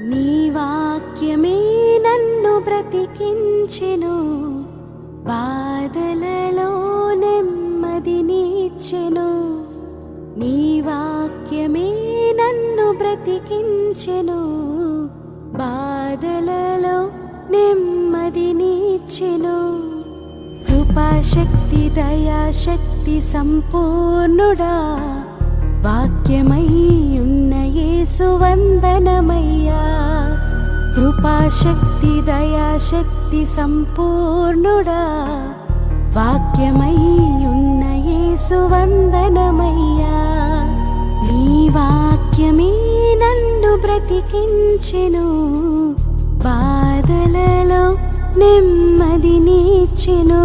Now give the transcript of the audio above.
నీ వాక్యమే నన్ను బ్రతికించెను, బాధలలో నెమ్మదినిచ్చెను. నీ వాక్యమే నన్ను బ్రతికించెను, బాధలలో నెమ్మదినిచ్చెను. కృపాశక్తి దయాశక్తి సంపూర్ణుడా, వాక్యమై ఉన్న యేసు వందనమయ్యా. కృపాశక్తి దయాశక్తి సంపూర్ణుడా, వాక్యమై ఉన్న యేసు వందనమయ్యా. నీ వాక్యమే నన్ను బ్రతికించెను, బాధలలో నెమ్మదినిచ్చెను.